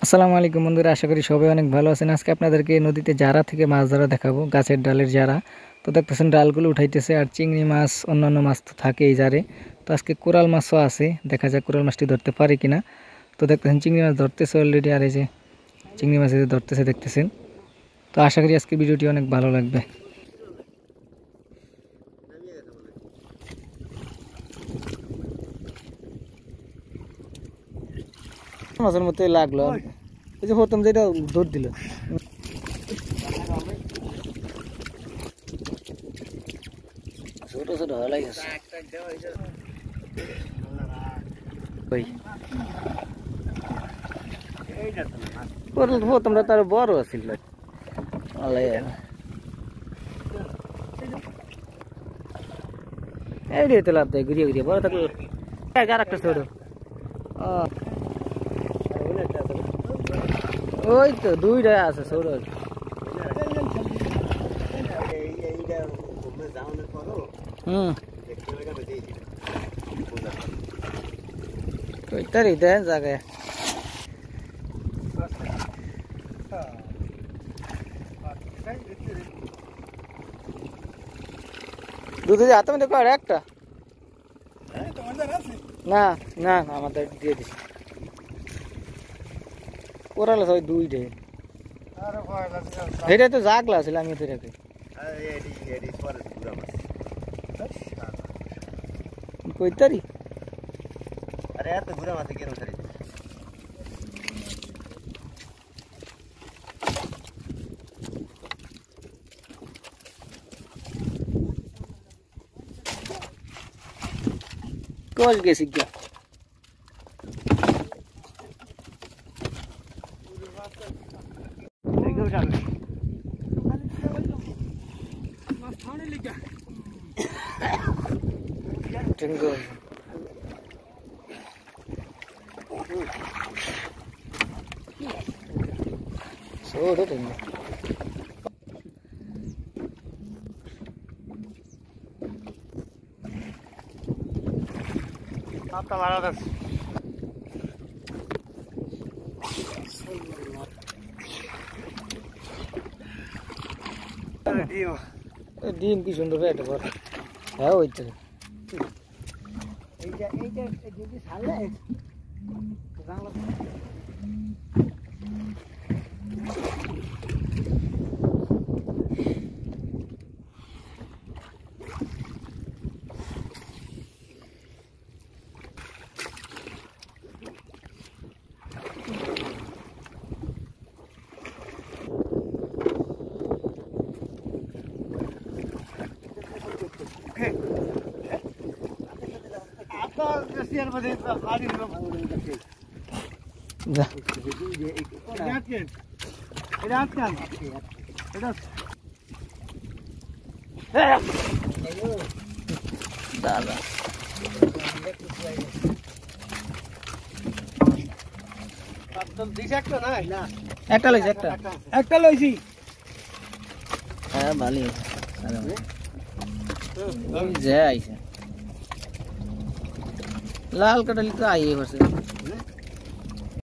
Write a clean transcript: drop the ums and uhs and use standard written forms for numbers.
আসসালামু আলাইকুম বন্ধুরা, আশা করি সবাই অনেক ভালো আছেন। আজকে আপনাদেরকে নদীতে জারা থেকে মাছ ধরা দেখাবো, গাছের ডালের জারা। তো দেখতেছেন ডালগুলো উঠাইতেছে, আর চিংড়ি মাছ অন্যান্য মাছ তো থাকে এই জারে। তো আজকে কোরাল মাছও আছে, দেখা যাক কোরাল মাছটি ধরতে পারে কিনা। তো দেখতেছেন চিংড়ি মাছ ধরতেছে অলরেডি, আর এই যে চিংড়ি মাছ ধরতেছে দেখতেছেন। তো আশা করি আজকে ভিডিওটি অনেক ভালো লাগবে। মাছের মতো লাগলো, ওই যে প্রথম যেটা দৌড় দিল। ছোট ছোট হলাই আছে তোমরা তার বড় আছিল এই তো লাভ দেয় ঘুরিয়ে ঘুরিয়ে বড় থাকলো। আর একটা ছোট, ওই তো দুইটা আছে ছোট। তারি দেন জায়গায় দুধে হাতে মধ্যে কয় একটা না না না আমাদের দিয়ে দিস কোরাল সবাই দুইটে। এটা তো জাগলা ছিল, আমি তো রেখে কই তারি। अरे यार तो बुरा मत करो सर कोच के सीख गया टिंगो छोड़ टिंगो आप हमारा दस ডিম কি সুন্দর পেটে বড়। হ্যাঁ ওই তো এইটা যদি ছাড়লে বাংলা मध्ये आधी যা দাদা একটা লইছি একটা লইছি। হ্যাঁ ভালোই যে আইছে লাল কাটালি তো আইয়ে করছে।